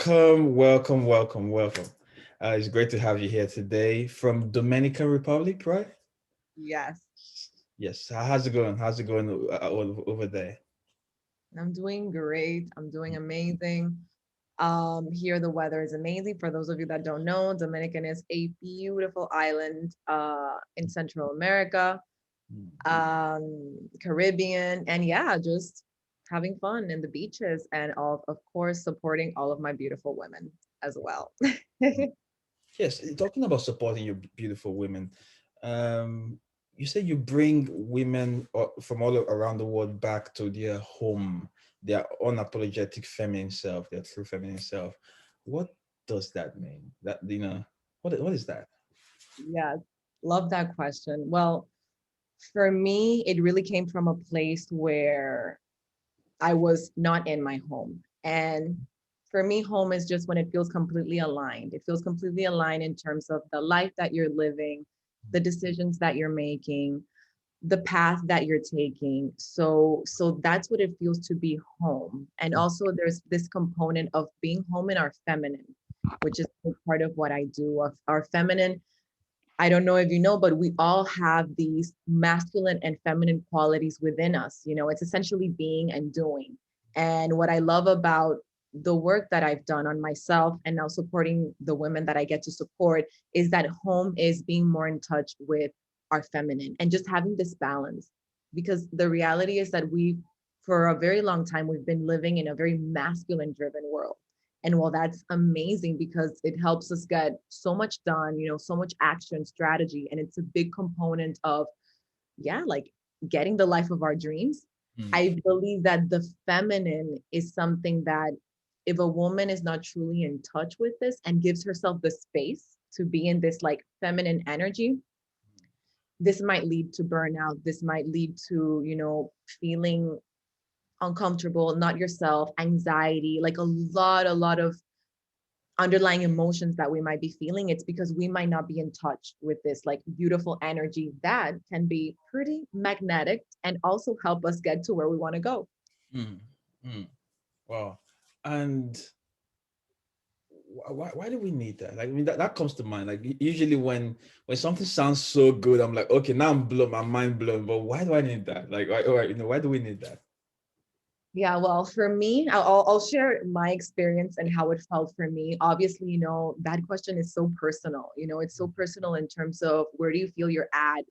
Welcome. It's great to have you here today from Dominican Republic, right? Yes, Yes. How's it going? How's it going over there? I'm doing great. I'm doing amazing. Here the weather is amazing. For those of you that don't know, Dominican is a beautiful island in Central America, Caribbean, and yeah, just having fun in the beaches and of course supporting all of my beautiful women as well. Yes. Talking about supporting your beautiful women, um, you say you bring women from all around the world back to their home, their unapologetic feminine self, their true feminine self. What does that mean? What is that? Yeah, love that question. Well, for me, it really came from a place where I was not in my home. And for me, home is just when it feels completely aligned. It feels completely aligned in terms of the life that you're living, the decisions that you're making, the path that you're taking. So that's what it feels to be home. And also there's this component of being home in our feminine, which is part of what I do. Of our feminine, I don't know if you know, but we all have these masculine and feminine qualities within us. It's essentially being and doing. And what I love about the work that I've done on myself and now supporting the women that I get to support is that home is being more in touch with our feminine and just having this balance. Because the reality is that for a very long time, we've been living in a very masculine driven world. And while that's amazing because it helps us get so much done, so much action strategy, and it's a big component of, yeah, like getting the life of our dreams. Mm. I believe that the feminine is something that if a woman is not truly in touch with this and gives herself the space to be in this like feminine energy, this might lead to burnout. This might lead to, feeling uncomfortable, not yourself, anxiety, like a lot of underlying emotions that we might be feeling. It's because we might not be in touch with this like beautiful energy that can be pretty magnetic and also help us get to where we want to go. Mm. Mm. Wow. And why do we need that? Like, I mean, that comes to mind. Like, usually when something sounds so good, I'm like, okay, now I'm blown, my mind blown. But why do I need that? Like, all right, why do we need that? Yeah, well, for me, I'll share my experience and how it felt for me. Obviously, that question is so personal. It's so personal in terms of where do you feel you're at,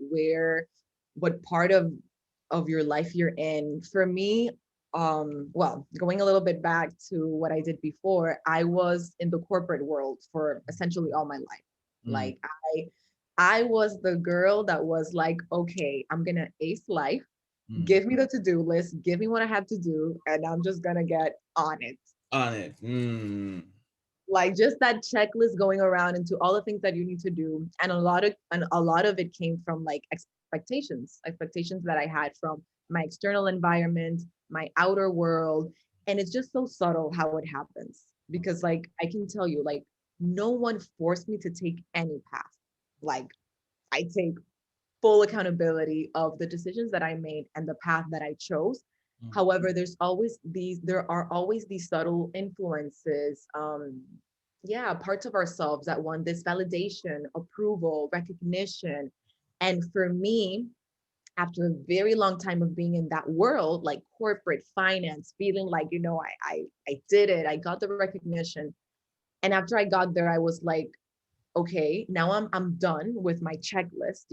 what part of your life you're in. For me, well, going a little bit back to what I did before, I was in the corporate world for essentially all my life. Mm. Like I was the girl that was like, okay, I'm gonna ace life, Mm. give me the to-do list, give me what I have to do, and I'm just gonna get on it. On it. Mm. Like just that checklist going around into all the things that you need to do. And a lot of it came from like expectations that I had from my external environment, my outer world. And it's just so subtle how it happens. Because like I can tell you, like no one forced me to take any path. Like I take full accountability of the decisions that I made and the path that I chose. Mm. However, there are always these subtle influences, yeah, parts of ourselves that want this validation, approval, recognition. And for me, after a very long time of being in that world, like corporate finance, feeling like, I did it, I got the recognition. And after I got there, I was like, okay, now I'm done with my checklist.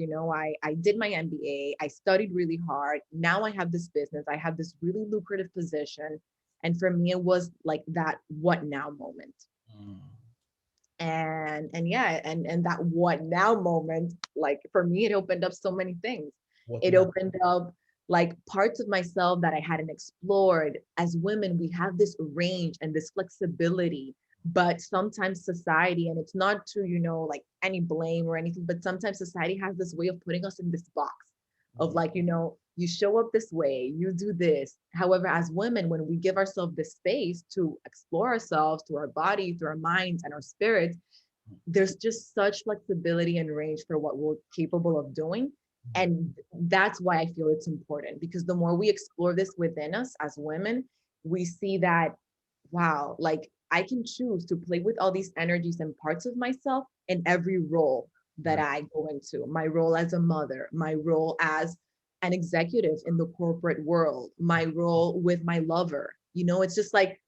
I did my MBA, I studied really hard. Now I have this business, I have this really lucrative position. And for me, it was like that what now moment. Mm. And yeah, and that what now moment, like for me, it opened up so many things. What It now? opened up like parts of myself that I hadn't explored. As women, we have this range and this flexibility, but sometimes society, and it's not to, like any blame or anything, but sometimes society has this way of putting us in this box of Mm. like, you show up this way, you do this. However, as women, when we give ourselves the space to explore ourselves through our body, through our minds and our spirits, there's just such flexibility and range for what we're capable of doing. And that's why I feel it's important, because the more we explore this within us as women, we see that, wow, like I can choose to play with all these energies and parts of myself in every role that Mm, I go into. My role as a mother, my role as an executive in the corporate world, my role with my lover. It's just like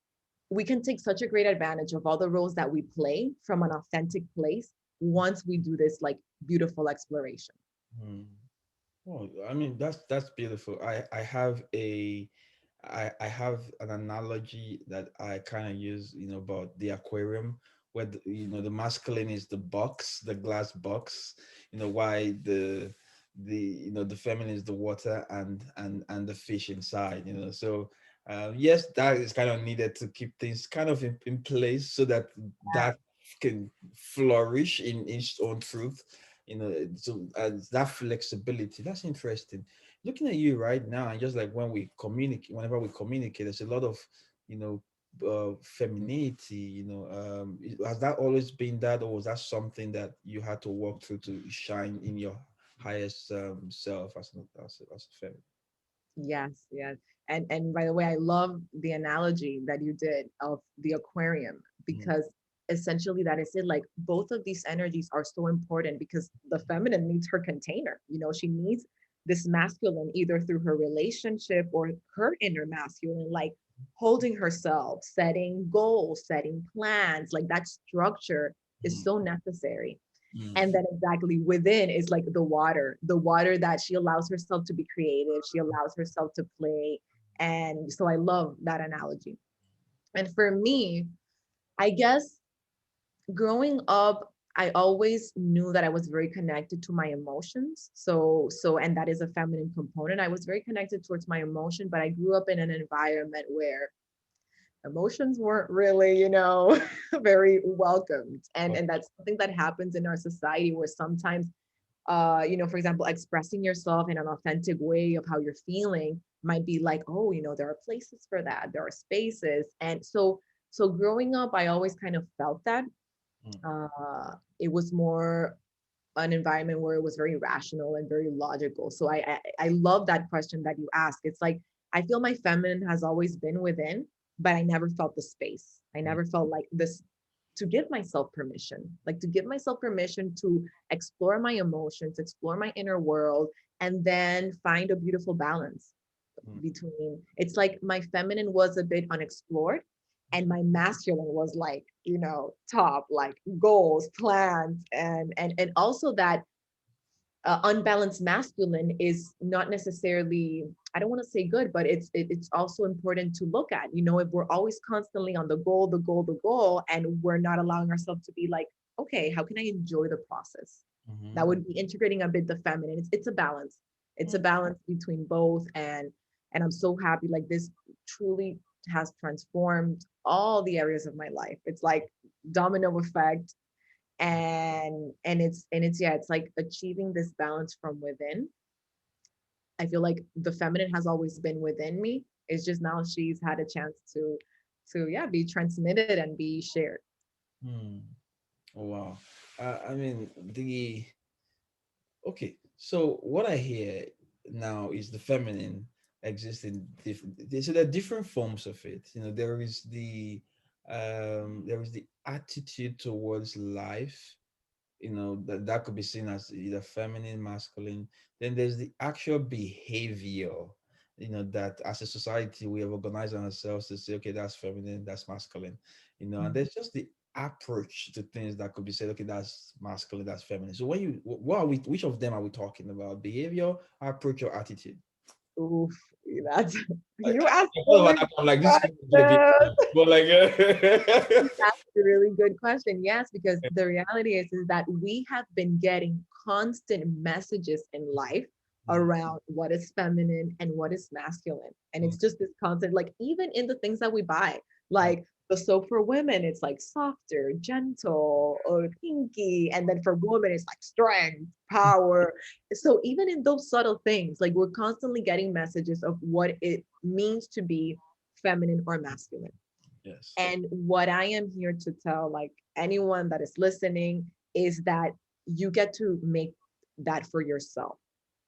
we can take such a great advantage of all the roles that we play from an authentic place once we do this like beautiful exploration. mm. Oh, I mean that's beautiful. I have an analogy that I kind of use, about the aquarium, where the masculine is the box, the glass box, why the feminine is the water and the fish inside, so yes, that is kind of needed to keep things kind of in place so that that can flourish in its own truth, so that flexibility. That's interesting. Looking at you right now, and just like whenever we communicate, there's a lot of, you know femininity. Has that always been that, or was that something that you had to work through to shine in your highest self as a feminine? Yes, yes. And by the way, I love the analogy that you did of the aquarium, Mm, because essentially that is it. Like both of these energies are so important because the feminine needs her container. She needs this masculine either through her relationship or her inner masculine, like holding herself, setting goals, setting plans, like that structure is mm, so necessary. And mm, then exactly within is like the water that she allows herself to be creative, she allows herself to play. And so I love that analogy. And for me, I guess growing up, I always knew that I was very connected to my emotions. And that is a feminine component. I was very connected towards my emotion, but I grew up in an environment where emotions weren't really, very welcomed. And that's something that happens in our society where sometimes for example, expressing yourself in an authentic way of how you're feeling might be like, oh, there are places for that, there are spaces. And so growing up, I always kind of felt that. mm, It was more an environment where it was very rational and very logical. So I love that question that you ask. It's like I feel my feminine has always been within, but I never felt the space. I mm, never felt like this to give myself permission, like to give myself permission to explore my emotions, explore my inner world, and then find a beautiful balance mm, between. It's like my feminine was a bit unexplored and my masculine was like, top, like goals, plans, and also that unbalanced masculine is not necessarily, I don't want to say good, but it's also important to look at. If we're always constantly on the goal, the goal, the goal, and we're not allowing ourselves to be like, okay, how can I enjoy the process? That mhm, would be integrating a bit the feminine. It's a balance. It's a balance between both. And I'm so happy, like this truly has transformed all the areas of my life. It's like domino effect. And it's yeah, it's like achieving this balance from within. I feel like the feminine has always been within me. It's just now she's had a chance to yeah, be transmitted and be shared. mm. Oh, wow. I mean, the okay. So what I hear now is the feminine exists in different. So there are different forms of it. There is the attitude towards life. That could be seen as either feminine, masculine. Then there's the actual behavior. That as a society we have organized ourselves to say, okay, that's feminine, that's masculine. And there's just the approach to things that could be said, okay, that's masculine, that's feminine. So what are we, which of them are we talking about? Behavior, approach, or attitude? Oof, that's Like, you asked what so about many that? I'm like, this could be a deep, questions. but like, That's a really good question. Yes, because the reality is that we have been getting constant messages in life Mm, around what is feminine and what is masculine. And mm, it's just this constant, like even in the things that we buy, mm, like the soap for women, it's like softer, gentle, or pinky. And then for women, it's like strength, power. So even in those subtle things, like we're constantly getting messages of what it means to be feminine or masculine. yes. And what I am here to tell, like anyone that is listening, is that you get to make that for yourself.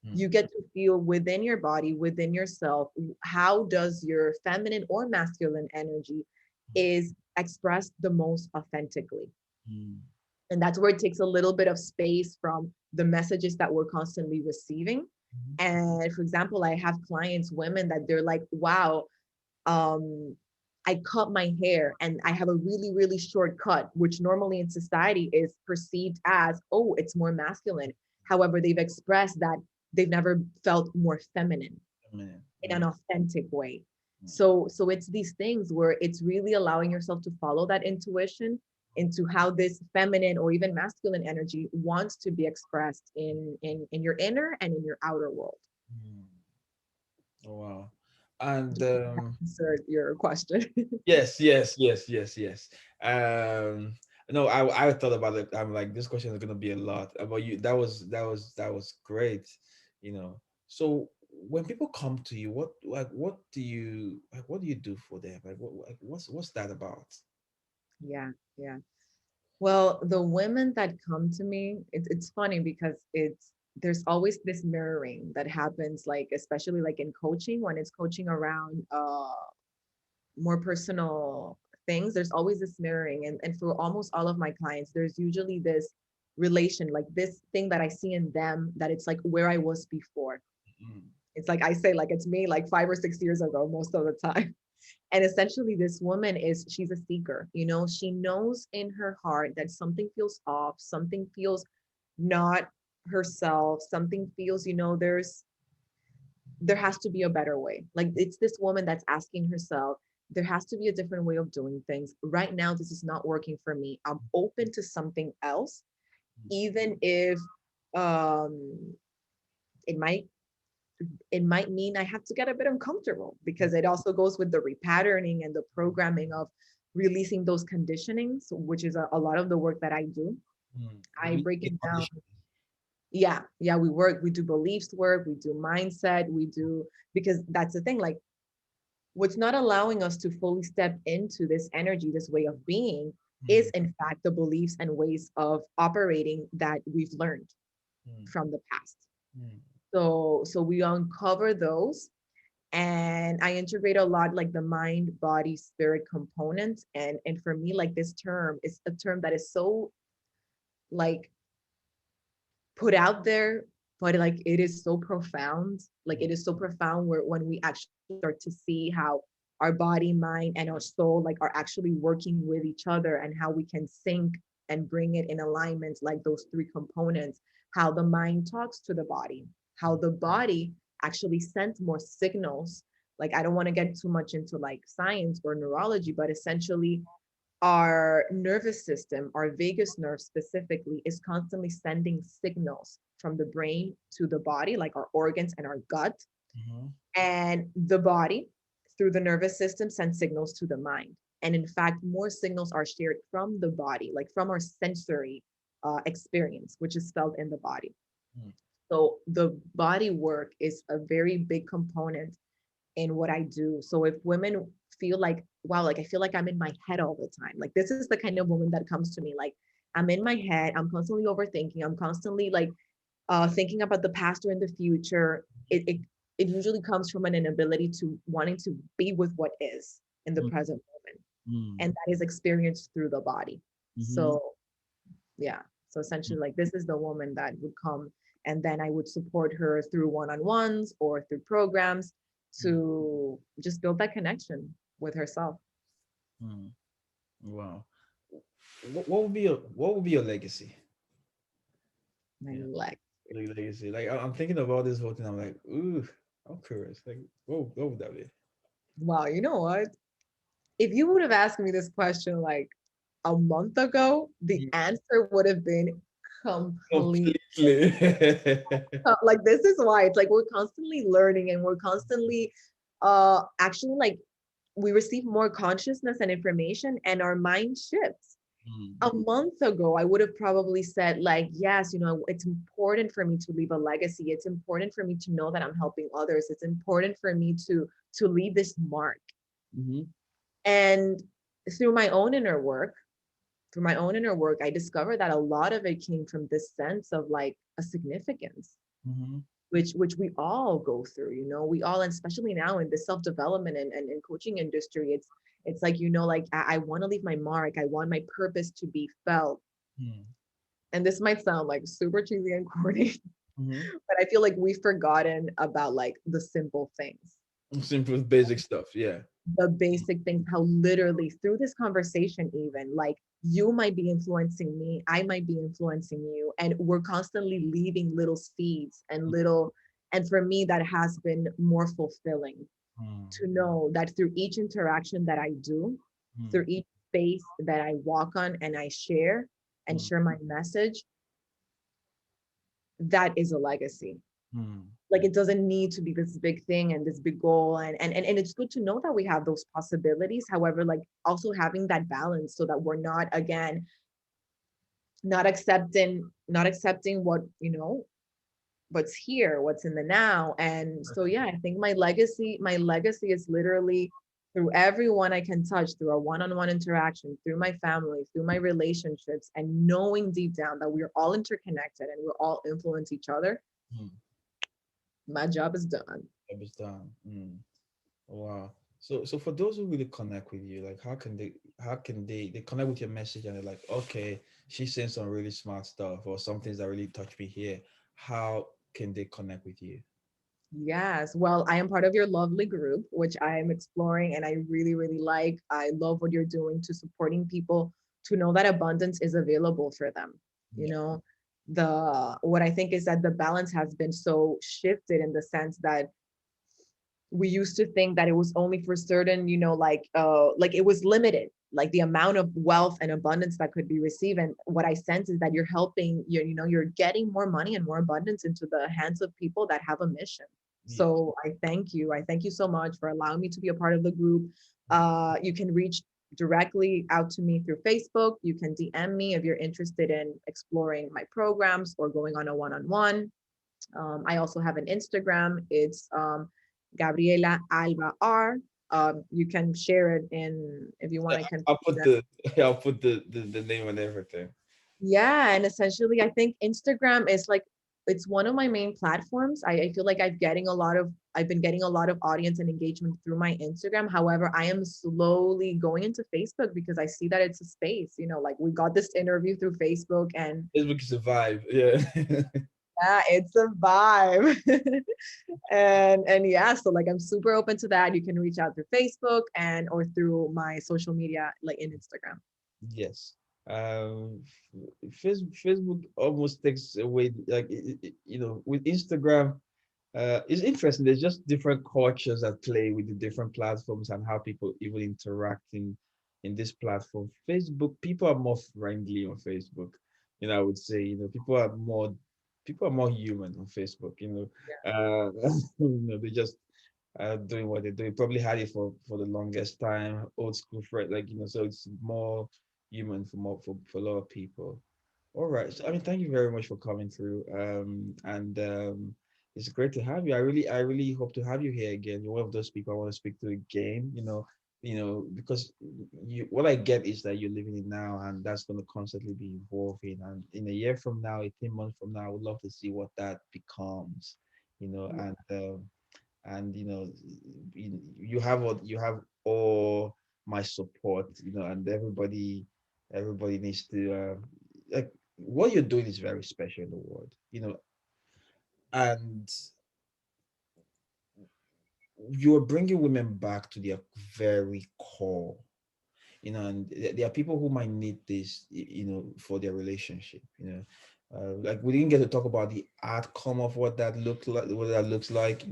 Mm, You get to feel within your body, within yourself, how does your feminine or masculine energy is express the most authentically. Mm. And that's where it takes a little bit of space from the messages that we're constantly receiving. Mhm. And for example, I have clients, women, that they're like, wow, um, I cut my hair and I have a really, really short cut, which normally in society is perceived as, oh, it's more masculine. However, they've expressed that they've never felt more feminine Man. in an Mm. authentic way. Mm. So it's these things where it's really allowing yourself to follow that intuition into how this feminine or even masculine energy wants to be expressed in your inner and in your outer world. Mm. Oh, wow. And Answered your question. yes, yes, yes, yes, yes. Um, no, I thought about it. I'm like, this question is gonna be a lot about you. That was great. You know. So when people come to you, what do you do for them? What's that about? Yeah, yeah. Well, the women that come to me, it's funny because there's always this mirroring that happens, like especially like in coaching, when it's coaching around more personal things, there's always this mirroring. And for almost all of my clients, there's usually this relation, like this thing that I see in them, that it's like where I was before. Mm. It's like I say, like it's me like 5 or 6 years ago most of the time. And essentially this woman is, she's a seeker, you know, she knows in her heart that something feels off, something feels not herself, something feels, you know, there has to be a better way. Like it's this woman that's asking herself, there has to be a different way of doing things. Right now, this is not working for me. I'm open to something else, even if um it might it might mean I have to get a bit uncomfortable, because it also goes with the repatterning and the programming of releasing those conditionings, which is a lot of the work that I do. Mm. I break it down. Condition. Yeah, yeah, we do beliefs work, we do mindset, we do, because that's the thing, like what's not allowing us to fully step into this energy, this way of being, is Mm. in fact the beliefs and ways of operating that we've learned Mm. from the past. Mm. So we uncover those, and I integrate a lot like the mind, body, spirit components. And for me, like this term is a term that is so like put out there, but like it is so profound. Like it is so profound where when we actually start to see how our body, mind, and our soul like are actually working with each other, and how we can sync and bring it in alignment, like those three components, how the mind talks to the body, how the body actually sends more signals. Like I don't want to get too much into like science or neurology, but essentially our nervous system, our vagus nerve specifically, is constantly sending signals from the brain to the body, like our organs and our gut. Mhm. And the body, through the nervous system, sends signals to the mind. And in fact, more signals are shared from the body, like from our sensory experience, which is felt in the body. Mm. So the body work is a very big component in what I do. So if women feel like, wow, like I feel like I'm in my head all the time, like this is the kind of woman that comes to me, like I'm in my head, I'm constantly overthinking, I'm constantly like thinking about the past or in the future. It usually comes from an inability to wanting to be with what is in the Mm. present moment. Mm. And that is experienced through the body. Mhm. So yeah, so essentially like this is the woman that would come, and then I would support her through one-on-ones or through programs Mm. to just build that connection with herself. Mm. Wow. What would be your legacy? My Yeah, leg. legacy. Like I'm thinking about this whole thing. I'm like, ooh, I'm curious. Like, what would that be? Wow, you know what, if you would have asked me this question like a month ago, the Mm. answer would have been complete. Completely. Like this is why it's like we're constantly learning, and we're constantly actually like we receive more consciousness and information, and our mind shifts. Mm. A month ago, I would have probably said, like, yes, you know, it's important for me to leave a legacy. It's important for me to know that I'm helping others. It's important for me to leave this mark. Mhm. And through my own inner work, through my own inner work, I discovered that a lot of it came from this sense of like a significance, Mhm. which we all go through, you know, we all, and especially now in the self-development and coaching industry, It's like, like I want to leave my mark. I want my purpose to be felt. Mm. And this might sound like super cheesy and corny, Mm-hmm. but I feel like we've forgotten about like the simple things, Simple basic stuff. Yeah. the basic things, how literally through this conversation, even like you might be influencing me, I might be influencing you, and we're constantly leaving little seeds and little, and for me, that has been more fulfilling Mm. to know that through each interaction that I do, Mm. through each space that I walk on and I share and Mm. share my message, that is a legacy. Mm. Like it doesn't need to be this big thing and this big goal, and it's good to know that we have those possibilities. However, like also having that balance so that we're not, again, not accepting what, what's here, what's in the now. And so yeah, I think my legacy is literally through everyone I can touch, through a one-on-one interaction, through my family, through my relationships, and knowing deep down that we're all interconnected and we're all influence each other. Mm. My job is done. Job is done. Mm. Wow. So for those who really connect with you, like how can they connect with your message and they're like, okay, she's saying some really smart stuff or some things that really touch me here. How can they connect with you? Yes. Well, I am part of your lovely group, which I am exploring and I really, really like. I love what you're doing to supporting people to know that abundance is available for them. You Yeah. know, what I think is that the balance has been so shifted in the sense that we used to think that it was only for certain, like it was limited, like the amount of wealth and abundance that could be received. And what I sense is that you're helping, you're getting more money and more abundance into the hands of people that have a mission. Yes. So I thank you so much for allowing me to be a part of the group. You can reach directly out to me through Facebook. You can DM me if you're interested in exploring my programs or going on a one-on-one. I also have an Instagram. It's Gabriela Alba R. You can share it in, if you want. Yeah, I can. I'll put the I'll put the name and everything. Yeah, and essentially, I think Instagram is like it's one of my main platforms. I feel like I've been getting a lot of audience and engagement through my Instagram. However, I am slowly going into Facebook because I see that it's a space. Like we got this interview through Facebook, and Facebook is a vibe. Yeah. yeah, it's a vibe. And yeah, so like I'm super open to that. You can reach out through Facebook and or through my social media like in Instagram. Yes. Facebook almost takes away like with Instagram. It's interesting. There's just different cultures that play with the different platforms and how people even interacting in this platform. Facebook, people are more friendly on Facebook. I would say, people are more human on Facebook. They just doing what they're doing. Probably had it for the longest time. Old school friend, like so it's more human for a lot of people. All right. So, I mean, thank you very much for coming through. And it's great to have you. I really hope to have you here again. You're one of those people I want to speak to again. Because what I get is that you're living it now, and that's going to constantly be evolving. And in a year from now, 18 months from now, I would love to see what that becomes. And you have my support. And everybody needs to like what you're doing is very special in the world. And you're bringing women back to their very core. And there are people who might need this, for their relationship. Like we didn't get to talk about the outcome of what that looks like.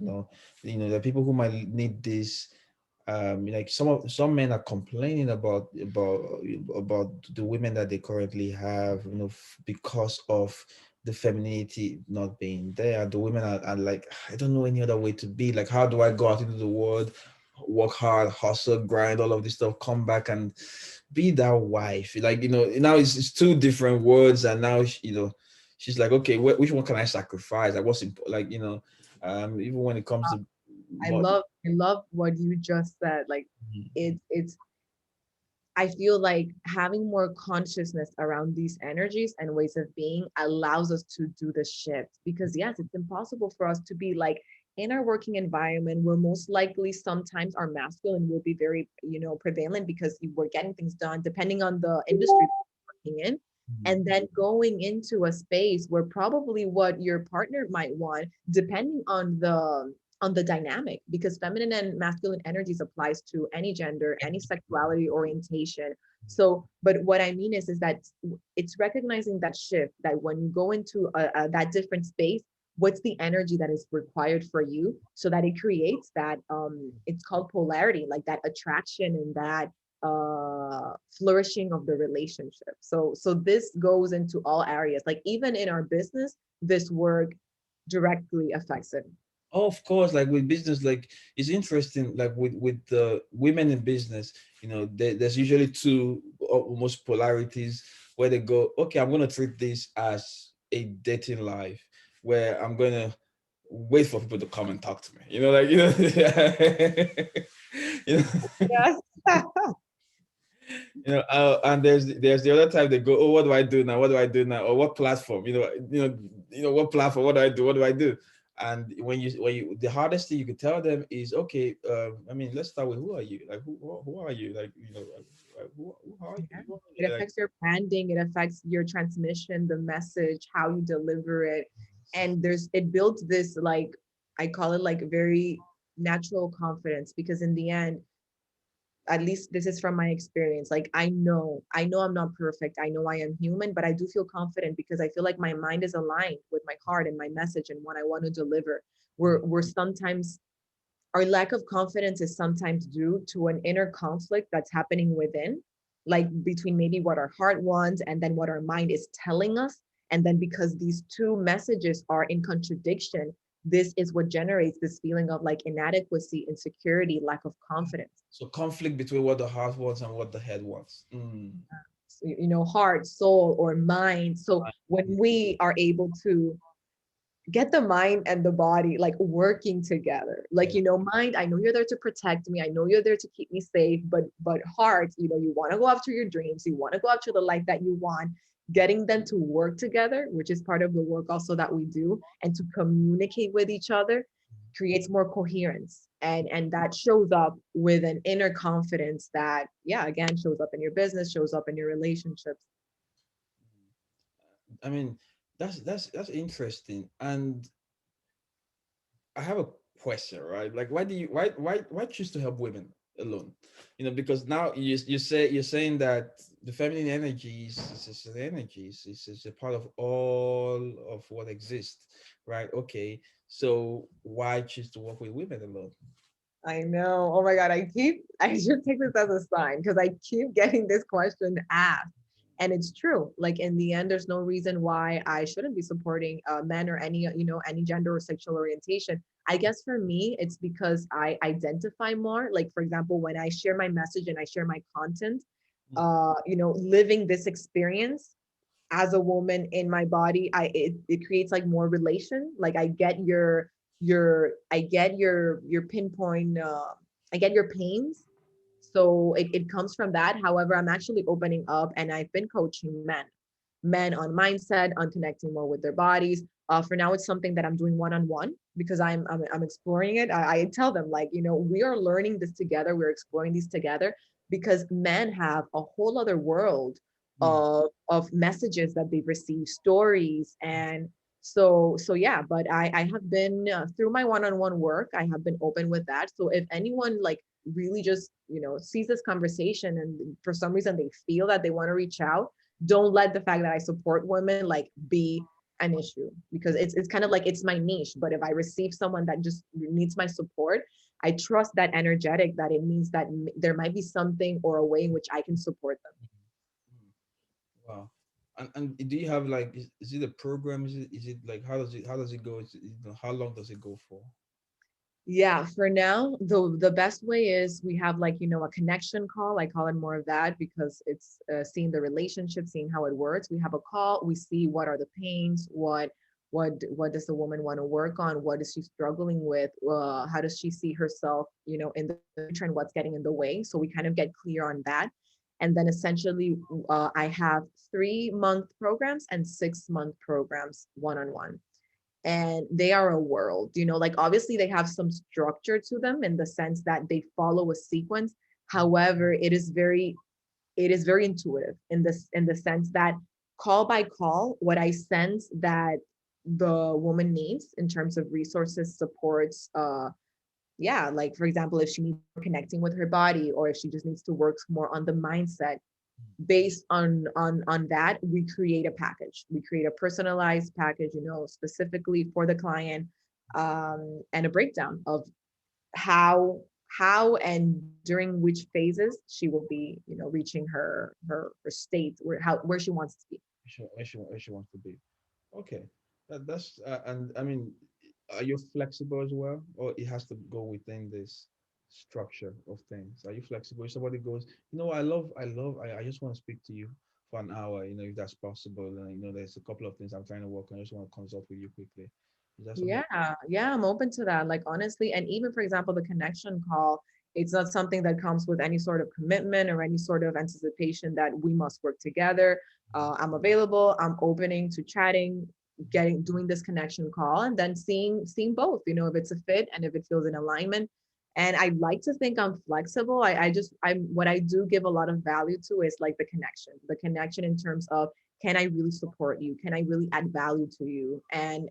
There are people who might need this. Like some men are complaining about the women that they currently have, because of the femininity not being there. The women are like, I don't know any other way to be. Like, how do I go out into the world, work hard, hustle, grind, all of this stuff, come back and be that wife? Like, now it's two different words, and now she's like, okay, which one can I sacrifice? Like, what's important? Like, even when it comes to I what. love what you just said. Like it's I feel like having more consciousness around these energies and ways of being allows us to do the shift, because yes, it's impossible for us to be like in our working environment, we're most likely sometimes our masculine will be very, prevalent because we're getting things done depending on the industry we're working in. Mhm. And then going into a space where probably what your partner might want, depending on the dynamic, because feminine and masculine energies applies to any gender, any sexuality orientation. So, but what I mean is that it's recognizing that shift, that when you go into that different space, what's the energy that is required for you, so that it creates that it's called polarity, like that attraction and that flourishing of the relationship. So this goes into all areas, like even in our business, this work directly affects it. Oh, of course, like with business, like it's interesting, like with the women in business, there's usually two almost polarities where they go, okay, I'm gonna treat this as a dating life, where I'm gonna wait for people to come and talk to me, like you know, Yes. and there's the other time they go, oh, what do I do now? What do I do now? Or what platform? What platform? What do I do? What do I do? And when you the hardest thing you could tell them is, okay, I mean, let's start with, who are you? Like, who are you? Like, who are you? Yeah. Who are It you? Like, affects your branding, it affects your transmission, the message, how you deliver it. And it builds this, like, I call it like very natural confidence, because in the end, at least this is from my experience, like I know I'm not perfect, I know I am human, but I do feel confident because I feel like my mind is aligned with my heart and my message and what I want to deliver. We're sometimes, our lack of confidence is sometimes due to an inner conflict that's happening within, like between maybe what our heart wants and then what our mind is telling us. And then because these two messages are in contradiction, this is what generates this feeling of like inadequacy, insecurity, lack of confidence. so conflict between what the heart wants and what the head wants. Heart, soul, or mind. So when we are able to get the mind and the body like working together, like, Yeah. mind, I know you're there to protect me, I know you're there to keep me safe, but heart, you want to go after your dreams, you want to go after the life that you want. Getting them to work together, which is part of the work also that we do, and to communicate with each other, creates more coherence, and that shows up with an inner confidence that, yeah, again, shows up in your business, shows up in your relationships. I mean, that's interesting. And I have a question, right? Like, why choose to help women alone? Because now you're saying that the feminine energy is just an energy, is a part of all of what exists, right? Okay, so why choose to work with women alone? I know. Oh my God. I should take this as a sign because I keep getting this question asked. And it's true. Like in the end, there's no reason why I shouldn't be supporting men or any gender or sexual orientation. I guess for me, it's because I identify more. Like, for example, when I share my message and I share my content, living this experience as a woman in my body, it creates like more relation, like I get your pinpoint, I get your pains. So it comes from that. However, I'm actually opening up and I've been coaching men on mindset, on connecting more with their bodies. For now, it's something that I'm doing one-on-one because I'm exploring it. I tell them, like, we are learning this together, we're exploring these together, because men have a whole other world Mm. of messages that they've received, stories. And so yeah, but I have been, through my one-on-one work, I have been open with that. So if anyone like really just sees this conversation and for some reason they feel that they want to reach out, don't let the fact that I support women like be an issue, because it's kind of like it's my niche. But if I receive someone that just needs my support, I trust that energetic, that it means that there might be something or a way in which I can support them. Mm. Wow. And do you have, like, is it a program? Is it like, how does it go? How long does it go for? Yeah, for now, the best way is we have like, a connection call. I call it more of that because it's seeing the relationship, seeing how it works. We have a call, we see what are the pains, what does the woman want to work on, what is she struggling with, how does she see herself, in the future, and what's getting in the way. So we kind of get clear on that. And then essentially, I have 3-month programs and 6-month programs one-on-one. and they are a world, like obviously they have some structure to them in the sense that they follow a sequence. However, it is very intuitive in the sense that call by call, what I sense that the woman needs in terms of resources, supports, yeah, like for example, if she needs connecting with her body, or if she just needs to work more on the mindset, based on that, we create a package. We create a personalized package, specifically for the client, and a breakdown of how and during which phases she will be, reaching her state where she wants to be. Where she wants to be. Okay, that's and I mean, are you flexible as well, or it has to go within this structure of things? Are you flexible? If somebody goes, I just want to speak to you for an hour, if that's possible, and there's a couple of things I'm trying to work on. I just want to consult with you quickly. Is that something? Yeah, I'm open to that. Like honestly, and even for example, the connection call, it's not something that comes with any sort of commitment or any sort of anticipation that we must work together. I'm available. I'm opening to chatting, doing this connection call, and then seeing both. If it's a fit and if it feels in alignment. And I like to think I'm flexible. I'm what I do give a lot of value to is like the connection in terms of, can I really support you? Can I really add value to you? And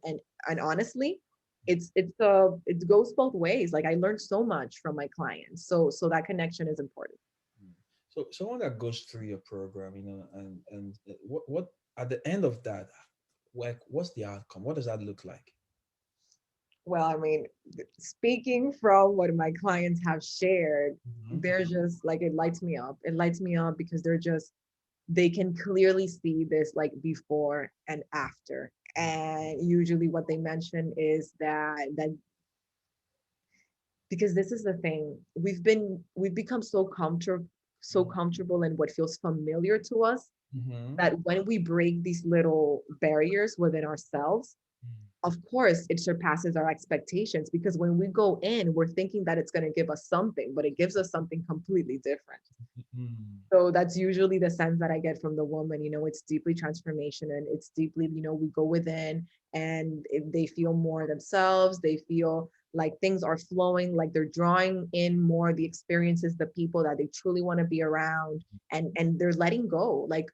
honestly, it goes both ways. Like I learned so much from my clients, so that connection is important. Mm. So someone that goes through your program, and what at the end of that, what's the outcome? What does that look like? Well, I mean, speaking from what my clients have shared, Mhm. they're just like, it lights me up. It lights me up because they can clearly see this like before and after. And usually what they mention is that because this is the thing, we've become so comfortable in what feels familiar to us, Mhm. that when we break these little barriers within ourselves, of course it surpasses our expectations, because when we go in, we're thinking that it's going to give us something, but it gives us something completely different. Mhm. So that's usually the sense that I get from the woman. It's deeply transformation, and it's deeply, we go within, and they feel more themselves. They feel like things are flowing, like they're drawing in more the experiences, the people that they truly want to be around, and they're letting go. Like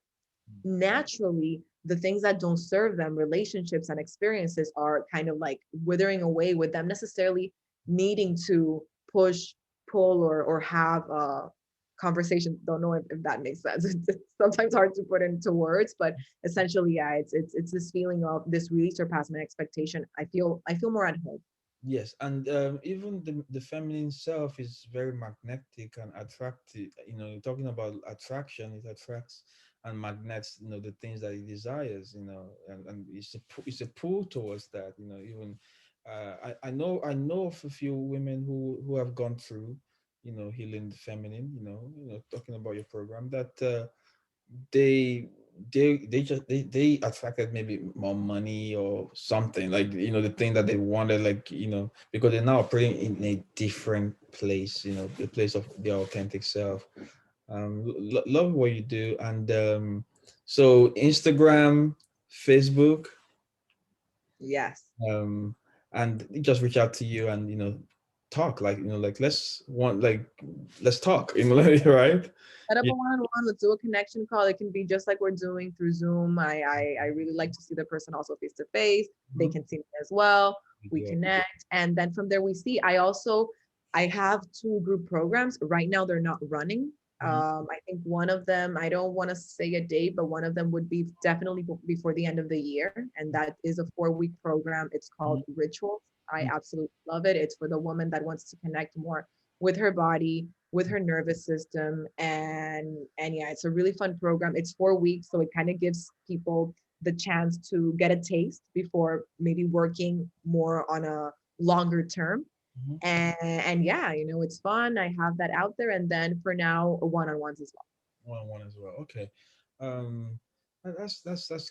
naturally, the things that don't serve them, relationships and experiences, are kind of like withering away, with them necessarily needing to push, pull, or have a conversation. Don't know if that makes sense. It's sometimes hard to put into words, but essentially, yeah, it's this feeling of this really surpassed my expectation. I feel more at home. Yes, and even the feminine self is very magnetic and attractive. Talking about attraction, it attracts and magnets, the things that it desires, and it's a pull towards that, even I know of a few women who have gone through, healing the feminine, talking about your program, that they they attracted maybe more money or something, like the thing that they wanted, like because they're now operating in a different place, the place of their authentic self. Love what you do. And so Instagram, Facebook, Yes. um and just reach out to you and talk, like like let's talk, right? Set up Yeah. a one-on-one. Let's do a connection call. It can be just like we're doing through Zoom. I really like to see the person also face to face. They Mhm. can see me as well. We Yeah. connect, and then from there we see. I have two group programs right now. They're not running. Mhm. I think one of them, I don't want to say a date, but one of them would be definitely before the end of the year, and that is a 4-week program. It's called Mhm. Rituals. I absolutely love it. It's for the woman that wants to connect more with her body, with her nervous system, and yeah, it's a really fun program. It's 4 weeks, so it kind of gives people the chance to get a taste before maybe working more on a longer term. Mhm. And yeah, it's fun. I have that out there, and then for now, one-on-ones as well. One as well. Okay. Um, that's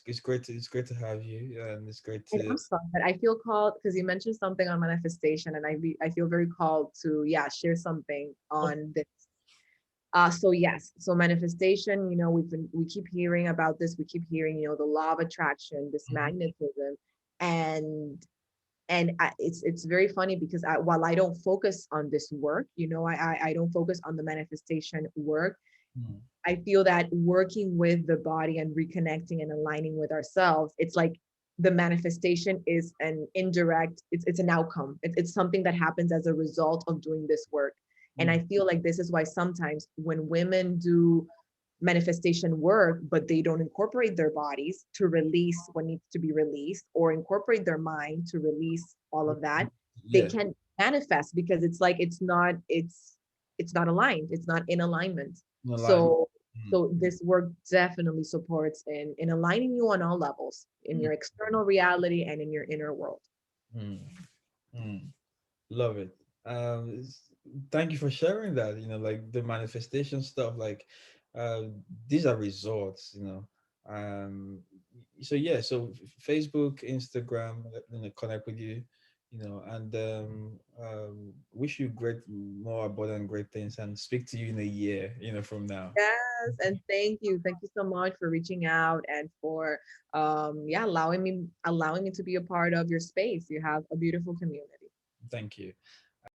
it's great to have you, and it's great And to. I'm sorry, but I feel called because you mentioned something on manifestation, and I feel very called to, yeah, share something Oh, on this. So yes, so manifestation, we keep hearing about this. We keep hearing, the law of attraction, this mhm. magnetism, and And it's very funny because while I don't focus on this work, I don't focus on the manifestation work. Mm. I feel that working with the body and reconnecting and aligning with ourselves, it's like the manifestation is an indirect, it's an outcome. It's something that happens as a result of doing this work. And I Mm. feel like this is why sometimes when women do manifestation work, but they don't incorporate their bodies to release what needs to be released, or incorporate their mind to release all of that, they Yeah. can manifest because it's like it's not aligned, it's not in alignment. In alignment. So Mm. so this work definitely supports in aligning you on all levels, in Mm. your external reality and in your inner world. Mm. Mm. Love it. Thank you for sharing that. Like the manifestation stuff. Like, uh, these are results. Um, so yeah. So Facebook, Instagram, connect with you. And wish you more abundant, great things, and speak to you in a year. From now. Yes, and thank you so much for reaching out and for yeah, allowing me to be a part of your space. You have a beautiful community. Thank you.